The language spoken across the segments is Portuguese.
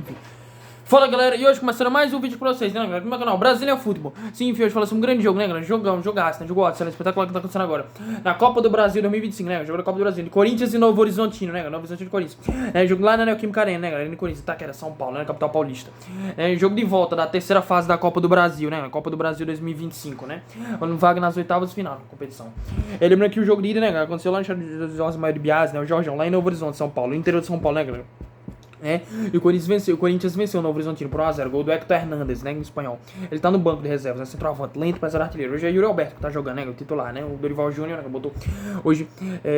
Enfim. Fala galera, e hoje começando mais um vídeo pra vocês, né galera, no meu canal Brasília Futebol. Sim, enfim, hoje fala sobre um grande jogo, né galera, jogaço, né, jogo ótimo, espetacular que tá acontecendo agora na Copa do Brasil 2025, né, jogo da Copa do Brasil, de Corinthians e Novo Horizontino, né, Novo Horizontino de Corinthians, jogo lá na Neoquímica Arena, né galera, no Corinthians, Itaquera, São Paulo, né, capital paulista, jogo de volta da terceira fase da Copa do Brasil, né, Copa do Brasil 2025, né, falando vaga nas oitavas de final da competição. Lembrando que o jogo de ida, né galera, aconteceu lá no estádio de José Maria de Biase, né, o Jorjão, lá em Novo Horizonte, São Paulo, no interior de São Paulo, né galera. E o Corinthians venceu o Novo Horizontino por 1x0, gol do Hector Hernandes, né, em espanhol. Ele tá no banco de reservas, né, centroavante, lento, mas era artilheiro. Hoje é Yuri Alberto que tá jogando, né, o titular, né, o Dorival Júnior, né, que botou hoje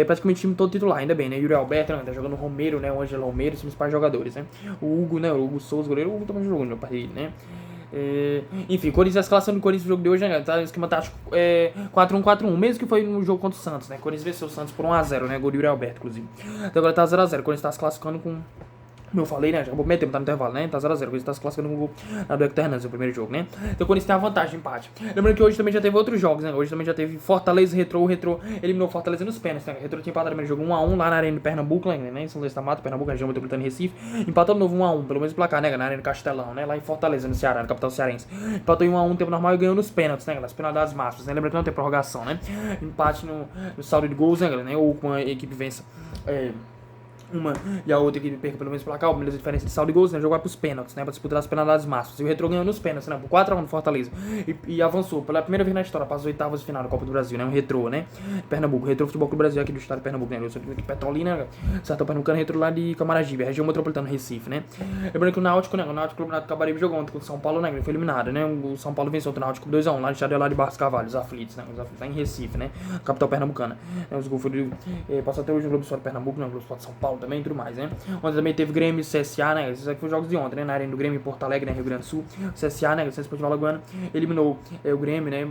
praticamente o time todo titular, ainda bem, né, Yuri Alberto, né, tá jogando o Romero, né, o Ângelo Romero, são os principais jogadores, né. O Hugo, né, o Hugo Souza, goleiro, o Hugo também jogou no partido, né. Enfim, Corinthians, a escalação do Corinthians no jogo de hoje, né, tá no esquema tático 4-1-4-1, mesmo que foi no jogo contra o Santos, né, Corinthians venceu o Santos por 1x0, né, gol do Yuri Alberto, inclusive. Então agora tá 0x0, o Corinthians tá se classificando com... Como eu falei, né? Já acabou meio tempo, tá no intervalo, né? Tá 0x0, o Corinthians tá se classificando no gol do Hector Hernandes no primeiro jogo, né? Então o Corinthians tem a vantagem de empate. Lembrando que hoje também já teve outros jogos, né? Hoje também já teve Fortaleza e Retrô. O Retrô eliminou Fortaleza nos pênaltis, né? O Retrô tinha empatado no primeiro jogo 1x1 lá na Arena de Pernambuco, né? Em São Luís da Mata, Pernambuco, região metropolitana de Recife. Empatou de novo 1x1, pelo menos o placar, né? Na Arena Castelão, né? Lá em Fortaleza, no Ceará, na capital cearense. Empatou em 1x1 no tempo normal e ganhou nos pênaltis, né? Nas penalidades máximas, né? Lembrando que não tem prorrogação, né? Empate no saldo de gols, né? Ou com a equipe vença. Uma e a outra equipe perca pelo menos placar, a diferença de saldo de gols, né? O jogo vai pros pênaltis, né? Pra disputar as penalidades máximas. E o Retrô ganhou nos pênaltis, né? Por 4x1 no Fortaleza. E avançou pela primeira vez na história para as oitavas de final da Copa do Brasil, né? Um Retrô, né? Pernambuco, Retrô Futebol Clube Brasil aqui do estado de Pernambuco, né? Eu sou aqui Petrolina, né? Certo, Pernambucano, Retrô lá de Camaragibe, região metropolitana Recife, né? Lembrando que o Náutico, né? O Náutico Clube Náutico Cabaribe jogou ontem com o São Paulo, né? Ele foi eliminado, né? O São Paulo venceu o Náutico 2x1 lá no estádio lá de Barros Cavalhos, os aflitos, né? Os aflitos lá em Recife, né? Capital pernambucana. Os gols foram passou até hoje no Globo Esporte Pernambuco, no Globo Esporte São Paulo também e tudo mais, né? Ontem também teve Grêmio e CSA, né? Esses aqui foram jogos de ontem, né? Na arena do Grêmio em Porto Alegre, né? Rio Grande do Sul. O CSA, né? O Centro Esportivo Alagoano eliminou o Grêmio, né?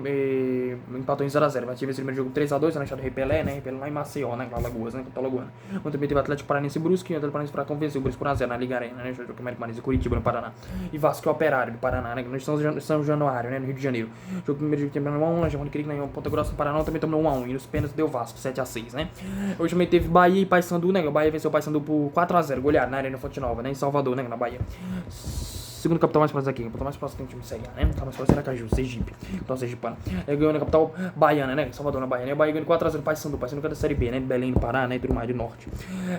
Empatou em 0x0. Mas tive esse primeiro jogo 3x2, né? No Repelé, né? Repelé lá em Maceió, né? Alagoas, né? Capital Alagoano. Ontem também teve Atlético Paranaense e Brusque. O Atlético Paranaense Furacão venceu o Brusque por 1x0 na Liga Arena, né? Jogo América Marins e Curitiba no Paraná. E Vasco e Operário do Paraná, né? No São Januário, né? No Rio de Janeiro. Jogo primeiro jogo terminou 1x1, Lajão de Quirico, né? Ponta Grossa no Paraná também tomou 1x1. E nos pênaltis deu Vasco 7x6, né? Hoje também teve Bahia e Paysandu, né? O Bahia venceu o Paysandu por 4x0, goleado na Arena Fonte Nova, né? Em Salvador, né? Na Bahia. Segundo capital mais próximo aqui. Capital mais próximo tem um time CSA, né? Capital mais próximo era Caju, Sergipe. Capital sergipano. Ganhou na capital baiana, né? Salvador, na Bahia, né? O Bahia ganhou 4x0 no Paysandu. Paysandu que é da Série B, né? De Belém do Pará, né? E tudo mais, do Norte.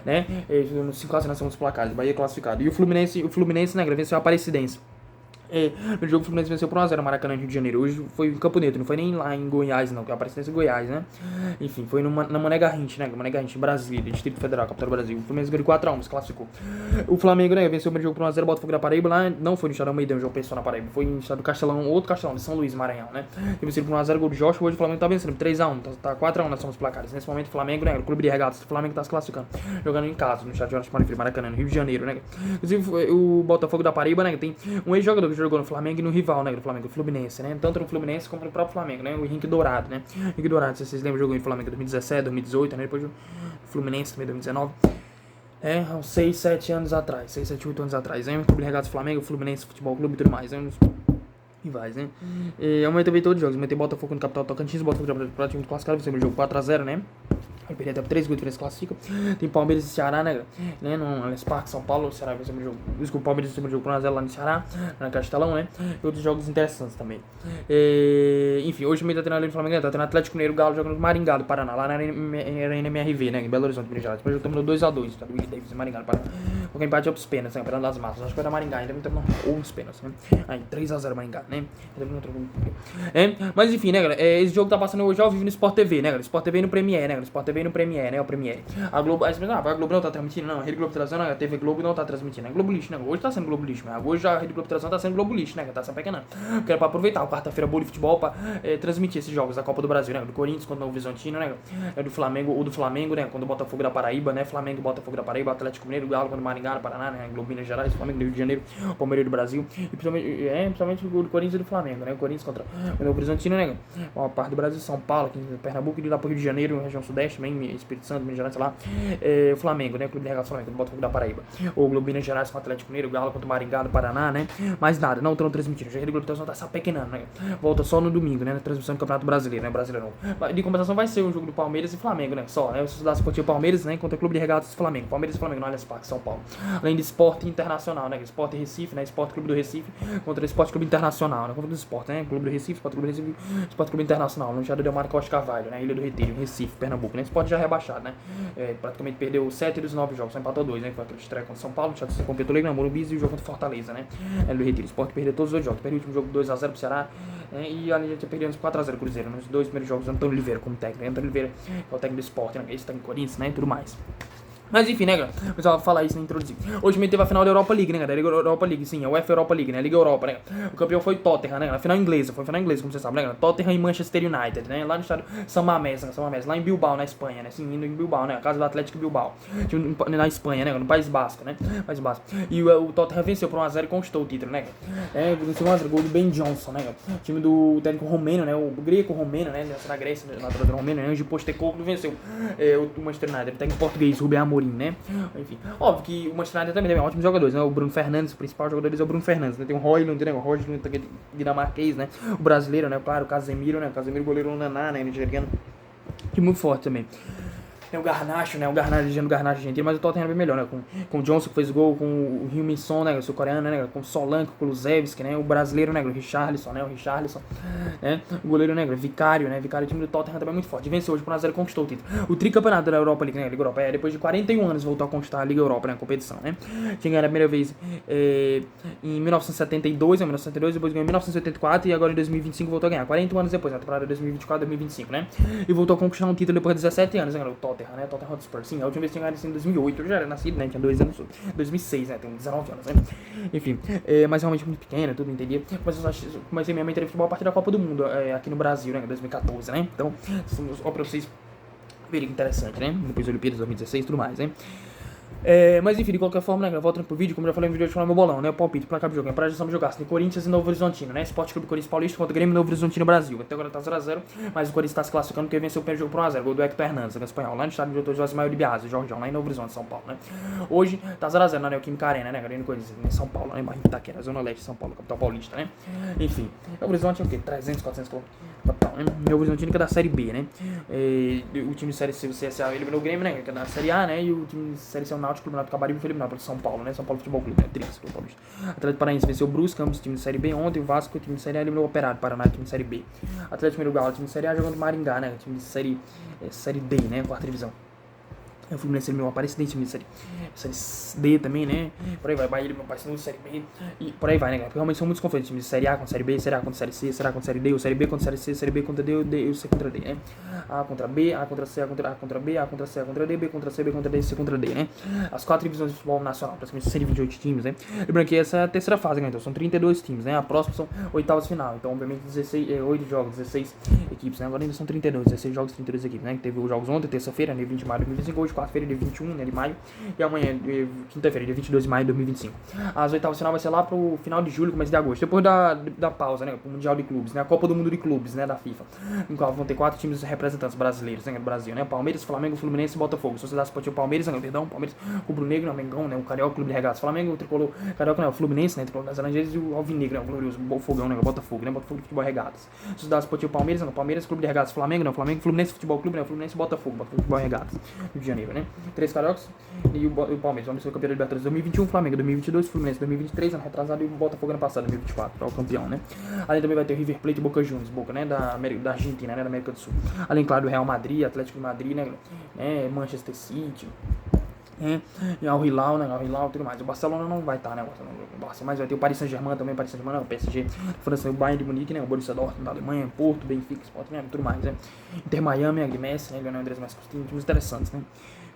Né? 5x0 na dos placares. Bahia classificado. E o Fluminense, né? Venceu a Aparecidense. No jogo o Fluminense venceu por 1x0 no Maracanã, Rio de Janeiro. Hoje foi em Campo Neto, não foi nem lá em Goiás, não, que é a Aparecidense em Goiás, né? Enfim, foi na Mané Garrincha, né? Mané Garrincha, Brasília, Distrito Federal, capital do Brasil. O Fluminense ganhou 4x1, se classificou. O Flamengo, né, venceu o primeiro jogo por 1x0, Botafogo da Paraíba, lá não foi no estado Almeidão, João Pessoa na Paraíba, foi no estado do Castelão, outro Castelão, de São Luís, Maranhão, né? E venceu por 1x0, gol de Joshua. Hoje o Flamengo tá vencendo por 3x1, tá 4x1 nas somos placares. Nesse momento o Flamengo, né, o clube de regatas do Flamengo tá se classificando, jogando em casa, no estádio de Maracanã, no Rio de Janeiro, né? Inclusive o Botafogo da Paraíba, né, tem um ex-jogador que jogou no Flamengo e no rival, né, do Flamengo, o Fluminense, né? Tanto no Fluminense como no próprio Flamengo, né? O Henrique Dourado, né? Henrique Dourado, se vocês lembram, jogou em Flamengo em 2017, 2018, né? Depois o Fluminense também em 2019. Uns 6, 7 anos atrás, 6, 7, 8 anos atrás, né? O Clube de Regatas Flamengo, Fluminense Futebol Clube e tudo mais, né? Rivais, né? Amanhã também todos os jogos. Amanhã Botafogo no Capital Tocantins, Botafogo praticamente classificado, vai ser o jogo 4x0, né? Vai perder até por 3 gols de diferença, classifica. Tem Palmeiras e Ceará, né? No Allianz Parque, São Paulo. O Ceará vai ser o jogo. Desculpa, o Palmeiras vai ser o jogo 1x0 lá no Ceará, na Castelão, né? E outros jogos interessantes também. Enfim, hoje também tá tendo ali no Flamengo, tá tendo Atlético Mineiro Galo jogando no Maringá do Paraná, lá na Arena MRV, né? Em Belo Horizonte, Minas Gerais. Depois terminou 2x2, tá? Do Willi Davis e Maringá do Paraná. Qualquer empate é pros pênaltis, né? Pela das massas. Acho que vai dar Maringá, ainda não ou nos pênaltis, né? Aí, 3x0 Maringá, né? Mas enfim, né, galera? Esse jogo tá passando hoje ao vivo no Sport TV, né, galera? Sport TV no Premiere, né, galera? Sport TV no Premiere, né? O Premiere. A Globo, aí você pensa, a Globo não tá transmitindo, não. A Rede Globo Televisão, a TV Globo não tá transmitindo. É Globo Lixo, né? Hoje tá sendo Globo Lixo, mas hoje a Rede Globo Televisão tá sendo Globo Lixo, né? Tá se apequenando. Porque era pra aproveitar o quarta-feira boa de futebol pra transmitir esses jogos da Copa do Brasil, né? Do Corinthians contra o Novo Horizontino, né? Do Flamengo, né? Quando o Botafogo da Paraíba, né? Flamengo, Botafogo da Paraíba, Atlético Mineiro, Galo contra o Maringá, Paraná, né? Globo Minas Gerais, Flamengo do Rio de Janeiro, Palmeiras do Brasil. E principalmente o do Corinthians e do Flamengo, né? O Corinthians contra o Novo Horizontino, né? Uma parte do Brasil, São Paulo, aqui em Pernambuco, e de lá pro Rio de Janeiro, região sudeste, também, Espírito Santo, Minas Gerais, sei lá. O Flamengo, né? O Clube de Regatas Flamengo, do Botafogo da Paraíba. O Globo Minas Gerais com o Atlético Mineiro, o Galo contra o Maringá do Paraná, né? Mais nada, não estão transmitindo. Já a Rede Globo tá se apequenando, né? Volta só no domingo, né? Na transmissão do Campeonato Brasileiro, né? Brasileiro não. De compensação vai ser o jogo do Palmeiras e Flamengo, né? Só, né? O Sociedade Esportiva Palmeiras, né? Contra o Clube de Regatas Flamengo. Palmeiras e Flamengo no Allianz Parque, São Paulo. Além de Esporte Internacional, né? Esporte Recife, né? Esporte Clube do Recife contra o Esporte Clube Internacional, né? Contra o Esporte, né? Clube do Recife, Esporte Clube do Recife, Esporte Clube Internacional, no estado Delmar Costa Carvalho, né? Ilha do Retiro, Recife, Pernambuco, né? Esporte já rebaixado, né? Praticamente perdeu 7 dos 9 jogos, só empatou 2, né? Foi aquele estreia contra São Paulo, no Teatro São Pedro Leite, Morumbi e o jogo contra Fortaleza, né? Ilha do Retiro. Esporte perdeu todos os 2 jogos. Perdeu o último jogo 2x0 pro Ceará, né? E ali já tinha perdido 4x0 Cruzeiro, nos 2 primeiros jogos, Antônio Oliveira como técnico. Antônio Oliveira é o técnico do Esporte, né? Esse técnico do Corinthians, né? E tudo mais. Mas enfim, né, galera? Eu precisava falar isso, né, introduzir. Hoje também teve a final da Europa League, né, galera? Europa League, sim, a UEFA Europa League, né? A Liga Europa, né? O campeão foi Tottenham, né? A final inglesa, foi final inglesa, como você sabe, né, galera? Tottenham e Manchester United, né? Lá no estado São Mamés, lá em Bilbao, na Espanha, né? Sim, indo em Bilbao, né? A casa do Atlético Bilbao. Na Espanha, né? No País Basco, né? País Basco. E o Tottenham venceu por 1x0 e conquistou o título, né? Venceu 1x0, gol do Ben Johnson, né? O time do técnico romeno, né? O greco-romeno, né? Da Grécia, natural do romeno, né? Ange Postecoglou venceu o Manchester United, o técnico português, Rubem Amorim, né? Enfim, óbvio que o Manchester United também tem ótimos jogadores, né? O Bruno Fernandes, o principal jogador deles é o Bruno Fernandes, né? Tem o Højlund, né? O Højlund, dinamarquês, né? O brasileiro, né? Claro, o Casemiro, né? O Casemiro, goleiro Naná, né? Nigeriano. Que muito forte também. Tem o Garnacho, né? O Garnacho argentino, mas o Tottenham é bem melhor, né? Com o Johnson que fez gol, com o Heung-min Son, né? O sul-coreano, né? Com o Solanke, com o Kulusevski, né? O brasileiro, né? O Richarlison, né? O goleiro, né? Vicário, né? Vicário, o time do Tottenham também é muito forte. Venceu hoje por 1x0 e conquistou o título. O tricampeonato da Europa League, né? Liga Europa. Depois de 41 anos voltou a conquistar a Liga Europa, né? A competição, né? Tinha ganhado a primeira vez em 1972, depois ganhou em 1984 e agora em 2025 voltou a ganhar. 41 anos depois, na temporada 2024-2025, né? E voltou a conquistar um título depois de 17 anos, né? O Tottenham, né? Tottenham Hotspur, sim, a última vez que tinha ganhado em 2008, eu já era nascido, né, tinha 2 anos, 2006, né, tenho 19 anos, né, enfim, mas realmente muito pequeno, tudo, entendia, mas eu comecei minha mente de futebol a partir da Copa do Mundo, aqui no Brasil, né, 2014, né, então, ó pra vocês verem que interessante, né, depois Olimpíadas 2016 e tudo mais, né. Mas enfim, de qualquer forma, né, voltando pro vídeo, como eu já falei no vídeo, eu vou falar meu bolão, né, o palpite, placar do jogo, a projeção do jogaço de Corinthians e Novo Horizontino, né, Sport Clube Corinthians Paulista contra o Grêmio Novo Horizontino Brasil, até agora tá 0x0, mas o Corinthians tá se classificando porque venceu o primeiro jogo por 1x0, gol do Hector Hernandes, né, espanhol, lá no estádio de Josimar de Biase, Jorgeão, lá em Novo Horizonte, São Paulo, né. Hoje tá 0x0 na Neoquímica Arena, né, Arena Corinthians, em São Paulo, né, em Barrinha Itaquera, Zona Leste de São Paulo, capital paulista, né. Enfim, Novo Horizonte é o quê? 300, 400 km, capital, né, Novo Horizontino que é da Série B, né. O time de Série C, o CSA, eliminou o Grêmio, né, que é da Série A, né, e o time de Série C, o Náutico, o Náutico Cabaribe, foi eliminado pelo São Paulo, né, São Paulo Futebol Clube, né, Trix, Paulista. Atlético Paranaense venceu o Brusque, ambos time de Série B, ontem o Vasco, o time de Série A, eliminou o Operário, Paraná, time de Série B. Atlético Mineiro Galo, time de Série A, jogando Maringá, né, time de Série D, né, quarta divisão. O Fluminense eliminou o Aparecidense, time de série D também, né? Por aí vai, Bahia eliminou o Paysandu, série B, e por aí vai, né? Porque realmente são muitos conflitos, time de série A contra série B, série A contra série C, série A contra série D, ou série B contra série C, série B contra D, e o C contra D, né? A contra B, A contra C, A contra B, A contra C, A contra D, B contra C, B contra D, C contra D, né? As 4 divisões de futebol nacional, praticamente 128 times, né? Lembrando que essa é a terceira fase, né? Então são 32 times, né? A próxima são oitavas final, então obviamente 8 jogos, 16 equipes, né? Agora ainda são 32, 16 jogos, 32 equipes, né? Que teve os jogos ontem, terça-feira, dia 20 de maio de 2025, hoje quarta-feira, dia 21, né? De maio, e amanhã, quinta-feira, dia 22 de maio de 2025. As oitavas final vai ser lá pro final de julho, começo de agosto, depois da pausa, né, pro Mundial de Clubes, né, a Copa do Mundo de Clubes, né, da FIFA, em qual vão ter 4 times representantes brasileiros, né, do Brasil, né, Palmeiras, Flamengo, Fluminense e Botafogo. Sociedade Esportiva Palmeiras, Palmeiras, Rubro Negro, né, Mengão, né, o Carioca, Clube de Regatas, Flamengo, o Tricolor, Carioca, né, o Fluminense, né, o Tricolor das Laranjeiras e o Alvinegro, né, o glorioso Bofogão, né, o Botafogo, né, Botafogo de Futebol Regatas. Sociedade Esportiva Palmeiras, né, Palmeiras, Clube de Regatas, Flamengo, né, Flamengo, Fluminense Futebol Clube, né, o Fluminense, Botafogo de Futebol Regatas, Rio de Janeiro, né, 3 cariocas e o Palmeiras, vamos ser o campeão da Libertadores 2021, Flamengo 2022, Fluminense 2023, ano retrasado, e o Botafogo ano passado, 2024, para o campeão, né? Além também vai ter o River Plate e Boca Juniors, Boca, né, da Argentina, né, da América do Sul. Além, claro, do Real Madrid, Atlético de Madrid, né, Manchester City, e ao Hilal, né, e tudo mais. O Barcelona não vai estar, né, mas vai ter o Paris Saint-Germain também, Paris Saint-Germain, não, o PSG, França, o Bayern de Munique, né, o Borussia Dortmund da Alemanha, Porto, Benfica, Sport, né, tudo mais, né. Inter Miami, a Messi, né, Lionel Andrés Messi, times interessantes, né.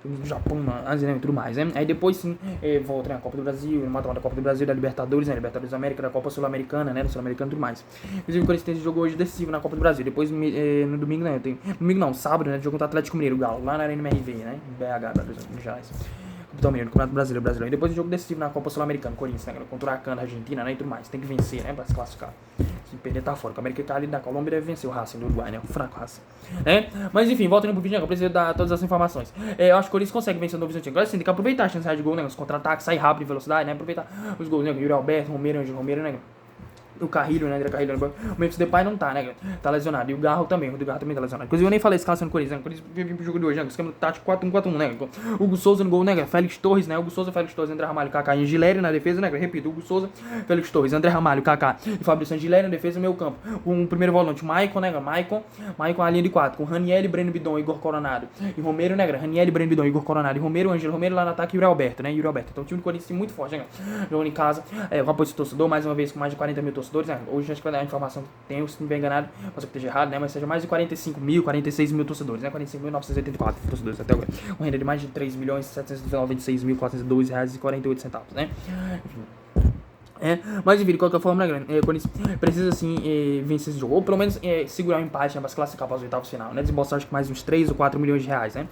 No Japão, na Ásia, né, e tudo mais, né? Aí depois sim, volta, né, a Copa do Brasil, o mata-mata da Copa do Brasil, da Libertadores, né, Libertadores da América, da Copa Sul-Americana, né, do Sul-Americano e tudo mais. Inclusive o Corinthians jogou hoje decisivo na Copa do Brasil, depois no domingo, né, domingo não, sábado, né, jogou contra o Atlético Mineiro, o Galo, lá na Arena MRV, né, em BH, Minas Gerais. Capital Mineiro, Campeonato Brasileiro. E depois o jogo decisivo na Copa Sul-Americana, Corinthians, né, contra o Huracan, Argentina, né, e tudo mais. Tem que vencer, né, pra se classificar. Se perder, tá fora. O América Cali da Colômbia deve vencer o Racing do Uruguai, né? O fraco Racing. Né? Mas enfim, voltando pro vídeo, né? Eu preciso dar todas as informações. Eu acho que o Corinthians consegue vencer o Novo Horizontino. Agora sim, tem que aproveitar a chance de gol, né? Os contra-ataques, sair rápido em velocidade, né? Aproveitar os gols, né? Yuri Alberto, Romero, Angel Romero, né? O Carrilho, né? André Carrilho, o Memphis Depay não tá, né? Tá lesionado. E o Garro também, o Rodrigo Garro também tá lesionado. Inclusive, eu nem falei esse caso no Corinthians, né? O Corinthians veio pro jogo de hoje, né? O esquema tático 4-1-4-1, né? Hugo Souza no gol, né? Félix Torres, né? Hugo Souza, Félix Torres, André Ramalho, Kaká e Gilério na defesa, né? Repito, Hugo Souza, Félix Torres, André Ramalho, Kaká e Fabrício Angilério na defesa, meio campo. Com o primeiro volante, Maicon, né? Maicon a linha de 4, com Raniel, Breno Bidon, Igor Coronado e Romero, né? Raniel, Breno Bidon, Igor Coronado e Romero, Ângelo Romero lá no ataque e Yuri Alberto, né? Yuri Alberto. Então o time do Corinthians muito forte, né? Jogando em casa, com apoio do torcedor, mais uma vez com mais de 40 mil torcedores, né? Hoje acho que vai dar a informação que tem, se não estiver enganado, posso que esteja errado, né? Mas seja mais de 45 mil, 46 mil torcedores, né? 45.984 torcedores até agora. Uma renda de mais de 3.796.412 reais e 48 centavos, né? Enfim. Mas enfim, de qualquer forma, né, o Corinthians precisa assim vencer esse jogo, ou pelo menos segurar o empate, né, para se classificar para os oitavos final, né? Desembolsar acho que mais uns 3 ou 4 milhões de reais, né?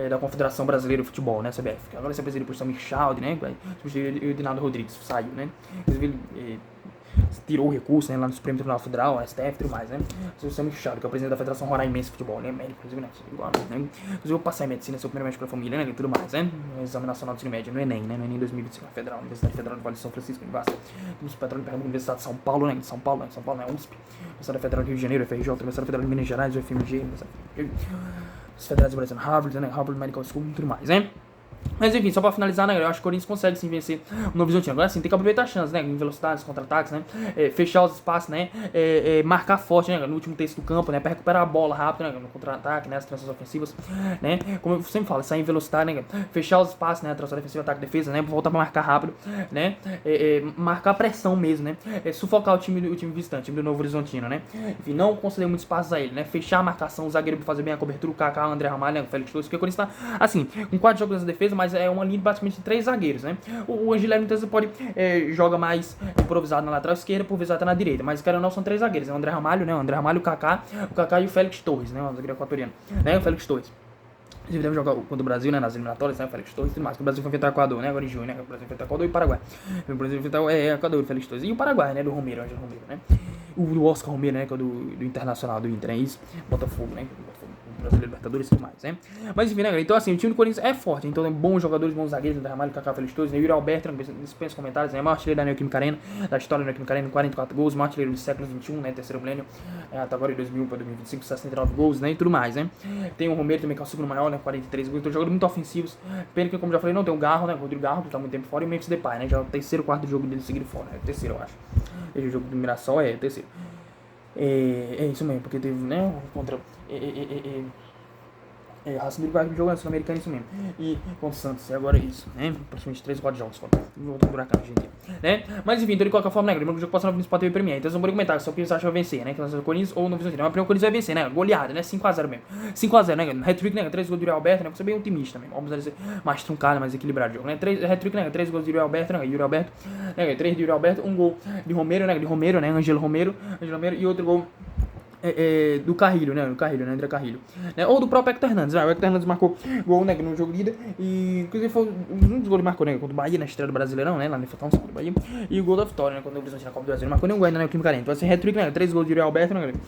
Da Confederação Brasileira de Futebol, né? CBF. Que agora você precisa ir por São Michalde, né? E o Dinaldo Rodrigues saiu, né? Inclusive ele tirou o recurso, né, lá no Supremo Tribunal Federal, STF e tudo mais, né? O São Michalde, que é o presidente da Federação Roraimense de Futebol, né? Médico, inclusive, né? Igual, né? Inclusive, eu passei em medicina, sou o primeiro médico da família, né? E tudo mais, né? Exame Nacional de Ensino Médio no Enem, né? No Enem 2025, Federal, Universidade Federal do Vale de São Francisco, Universidade do Petróleo de Pernambuco, Universidade de São Paulo, né? São Paulo, né? USP, Universidade Federal do Rio de Janeiro, FRJ, Universidade Federal de Minas Gerais, UFMG, Universidade Federal do Brasil, Harvard, né? Harvard Medical School e tudo mais, né? Mas enfim, só pra finalizar, né, eu acho que o Corinthians consegue sim vencer o Novo Horizontino. Agora sim, tem que aproveitar a chance, né, em velocidades, contra-ataques, né, fechar os espaços, né, marcar forte, né, no último terço do campo, né, pra recuperar a bola rápido, né, no contra-ataque, né, as transições ofensivas, né, como eu sempre falo, sair em velocidade, né, fechar os espaços, né, transição defensiva, ataque, defesa, né, voltar pra marcar rápido, né, marcar pressão mesmo, né, sufocar o time visitante, o time do Novo Horizontino, né, enfim, não conceder muitos passos a ele, né, fechar a marcação, o zagueiro pra fazer bem a cobertura, o Kaká, o André Ramalho, né, o Félix Torres, porque o Corinthians tá, assim, com 4 jogos na defesa, mas é uma linha basicamente de 3 zagueiros, né? O Angilério muitas vezes pode joga mais improvisado na lateral esquerda, improvisado na direita, mas cara não são 3 zagueiros, né? O André Ramalho, né? O André Ramalho, o Kaká e o Félix Torres, né? O zagueiro equatoriano, né? O Félix Torres. Inclusive deve jogar contra o Brasil, né, nas eliminatórias, né, o Félix Torres e tudo mais. O Brasil foi enfrentar o Equador, né, agora em junho, né, o Brasil foi enfrentar o Equador e o Paraguai. O Brasil foi enfrentar o Equador, o Félix Torres e o Paraguai, né, do Romero, Ângelo Romero, né. O Oscar Romero, né, que é do Internacional, do Inter, é isso, Botafogo, né, Brasileiro, Libertadores e tudo mais, né. Mas enfim, né, galera, então assim, o time do Corinthians é forte, então tem bons jogadores, bons zagueiros, André Ramalho, Kaká, Félix Torres, né, Yuri Alberto, dispensa comentários, né, maior artilheiro da Neoquímica Arena, da história da Neoquímica Arena, 44 gols, maior artilheiro do século XXI, né, terceiro milênio, até agora em 2001 para 2025, 69 gols, né, e tudo mais, né. Tem o Romero também, que é o segundo maior, né, 43 gols, então jogadores muito ofensivos. Pena que, como já falei, não tem o Garro, né, o Rodrigo Garro, que tá muito tempo fora, e o Memphis Depay, né, já é o terceiro, quarto jogo dele seguido fora, é o terceiro, eu acho. Esse jogo do Mirassol é o terceiro. É isso mesmo, porque teve, né, contra... Racing do Uruguai jogando Sul-Americano, isso mesmo. E contra o Santos, e agora é isso, né? Praticamente 3 ou 4 jogos contra. Voltando do Huracão, gente. Né? Mas enfim, então de qualquer forma, né? Lembrando que o jogo passa no Sport TV Premier. Então vocês vão comentar se o Corinthians acha que vai vencer, né? Que o Corinthians ou no Horizontino. Mas o Corinthians vai vencer, né? Goleada, né? 5x0 mesmo. 5x0, né? Hat-trick, né? 3 gols do Yuri Alberto, né? Você é bem otimista mesmo. Vamos dizer mais truncado, mais equilibrado o jogo, né? Hat-trick, né? 3 gols do Yuri Alberto, né? Yuri Alberto, né? 3 de Yuri Alberto, 1 gol de Romero, né? De Romero, né? Ângelo Romero e outro gol do Carrilho, né? André Carrilho. Né? Ou do próprio Hector Hernandes. O Hector Hernandes marcou gol, né, no jogo de ida. E inclusive foi um dos gols que marcou, né? Contra o Bahia, na estreia do Brasileirão, né? Lá no Infantão, do Bahia. E o gol da vitória, né? Quando o Horizonte na Copa do Brasil. Não marcou nenhum gol ainda, né? O Química Arena. Então vai ser hat-trick, né? 3 gols de Yuri Alberto, né, galera?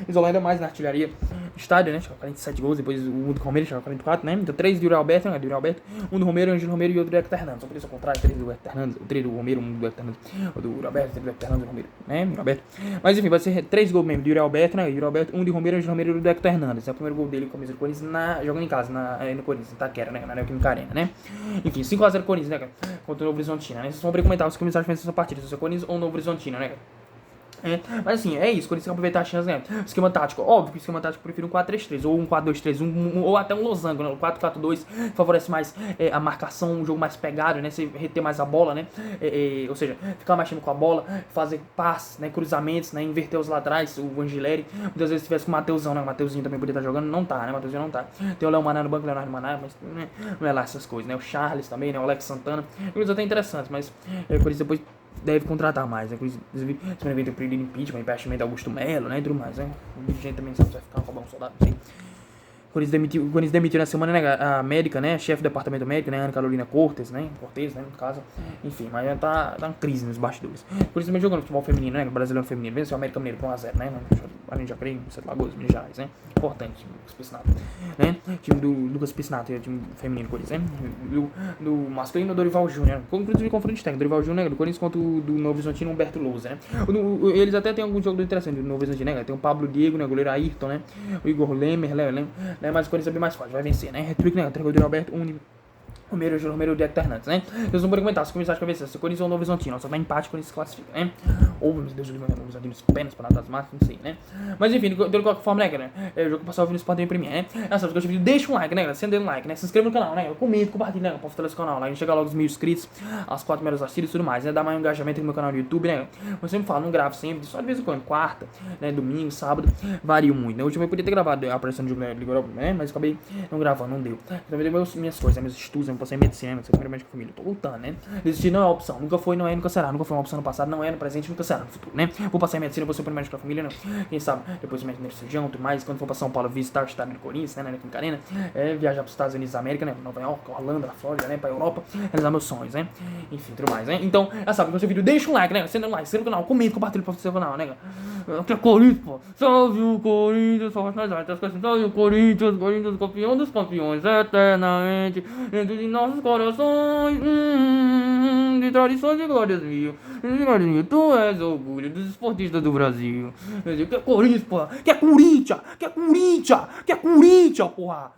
Isolar ainda mais na artilharia estádio, né? Chegou 47 gols, depois o do Romero chegou 44, né? Então 3 de Yuri Alberto, né? De Yuri Alberto, um do Romero, Ângelo Romero e outro do Hector Hernandes. Só por isso ao contrário, 3 do Hector Hernandes, 3 do Romero, 1 do Hector Hernandes, o do Yuri Alberto, 3 do Hector Hernandes e do Romero, né? Yuri Alberto. Mas enfim, vai ser 3 gols mesmo de Yuri Alberto, né? Yuri Alberto, 1 de Romero, Ângelo Romero e do Hector Hernandes. É o primeiro gol dele com a camisa do Corinthians jogando em casa, no Corinthians, em Itaquera, né? Na Neoquímica Arena, né? Enfim, 5x0 Corinthians, né, cara? Contra o Novo Horizontino, né? Vocês vão comentar os comentários dessa partida, se é Corinthians ou Novo Horizontino, né, cara? Mas assim, é isso, quando você aproveitar a chance, né? Esquema tático, óbvio que o esquema tático eu prefiro um 4-3-3, ou um 4-2-3, ou até um losango, né? O 4-4-2 favorece mais a marcação, um jogo mais pegado, né? Você reter mais a bola, né? Ou seja, ficar mais time com a bola, fazer passes, né? Cruzamentos, né? Inverter os laterais, o Angileri. Muitas vezes se tivesse com o Mateusão, né? O Mateuzinho também poderia estar jogando, não tá, né? O Mateuzinho não tá. Tem o Léo Maná no banco, o Leonardo Maná, mas não é lá essas coisas, né? O Charles também, né? O Alex Santana. Eles até interessantes, mas por isso depois deve contratar mais, né? Inclusive, semana vem tem o período de impeachment, investimento de Augusto Melo, né? E tudo mais, né? O dirigente também sabe se vai ficar roubar um soldado, não sei. O Corinthians demitiu na semana, né, a médica, né, chefe do departamento médico, né, Ana Carolina Cortes, né, no caso. Enfim, mas já tá uma crise nos bastidores. O Corinthians também jogando futebol feminino, né, brasileiro feminino, venceu o América Mineiro por 1x0, né, a gente já creio, Sete Lagoas, Minas Gerais, né, importante, time do Lucas Piscinato, né, time do Lucas Piscinato, time feminino do Corinthians, né, do masculino, Dorival Júnior, né, inclusive confronto técnico, Dorival Júnior, né, do Corinthians contra o do Novo Horizontino, Humberto Lousa, né. Eles até tem algum jogo interessante do Novo Horizontino, né, tem o Pablo Diego, né, o goleiro Ayrton, né, o Igor Lemer, né, mas o Corinthians é bem mais forte, vai vencer, né, Retruque, né, o treinador do Alberto Uni, Romero de Hernandes, né? Vocês não podem comentar, se começar a vencer, se o Corinthians ou o Novo Horizontino, só dá empate quando se classifica, né? Ou, meu Deus, o Novo Horizontino apenas para das máquinas, não sei, né? Mas enfim, de qualquer forma, né, galera? É o jogo que passar o vídeo no Sport Premier, né? Se você gostou do vídeo, deixa um like, né, galera? Sendo um like, né? Se inscreva no canal, né? Comenta, compartilha, né? Pra fortalecer o canal, né? A gente chega logo aos 1000 inscritos, as 4 primeiras assistidas e tudo mais, né? Dá mais um engajamento aqui no meu canal do YouTube, né? Eu sempre falo, não gravo sempre, só de vez em quando, quarta, né? Domingo, sábado, varia muito, né? Hoje eu podia ter gravado a aparição do jogo da Liga Europa, né? Mas acabei não gravando, não deu. Também deu minhas coisas, né? Meus estudos, eu passei em medicina, né? Primeiramente com a família, tô lutando, né? Desistir não é uma opção, nunca foi, não é, nunca será. Nunca foi uma opção no passado, não é no presente, nunca será no futuro, né? Vou passar em medicina, vou ser primeiramente com a família, né? Quem sabe, depois de primeiro cirurgião, tudo mais. Quando for pra São Paulo, visitar o estado do Corinthians, né? Na Quinta Arena, viajar pros Estados Unidos da América, né? Nova York, Orlando, a Flórida, né? Pra Europa, realizar meus sonhos, né? Enfim, tudo mais, né? Então, já sabe, se gostou do vídeo, deixa um like, né? Sendo um like, inscreva no canal, comenta, compartilha pra você o canal, né? Que é Corinthians, pô. Salve o Corinthians, salve o Corinthians, Corinthians campeão dos campeões, eternamente, dentro de nossos corações, de tradições e glórias mil. Tu és orgulho dos esportistas do Brasil. Que é Corinthians, porra. Que é Corinthians, que é Corinthians, que é Corinthians, porra.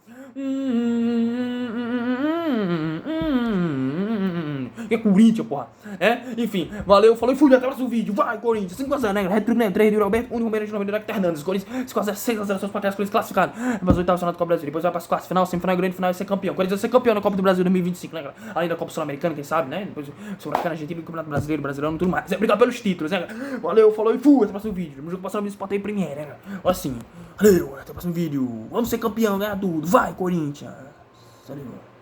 Que é Corinthians, porra. Enfim, valeu, falou e fui, até o próximo vídeo. Vai, Corinthians, 5x0, né? Retruque, né? 3 de Alberto, 1 Romero de Hernandes. Corinthians, 5x0, 6x0, seus placares, Corinthians classificado. Mas oitavo final do Copa do Brasil. Depois vai para as quartas, final, semifinal, grande final e ser campeão. Corinthians vai ser campeão na Copa do Brasil 2025, né, galera? Além da Copa Sul-Americana, quem sabe, né? Depois Sul-Americana, Argentina, Campeonato Brasileiro, Brasileirão, tudo mais. Obrigado pelos títulos, né, galera? Valeu, falou e fui, até o próximo vídeo. No jogo passando no Sport Premier, né, galera? Assim, valeu, até o próximo vídeo. Vamos ser campeão, ganhar tudo. Vai, Corinthians. Valeu.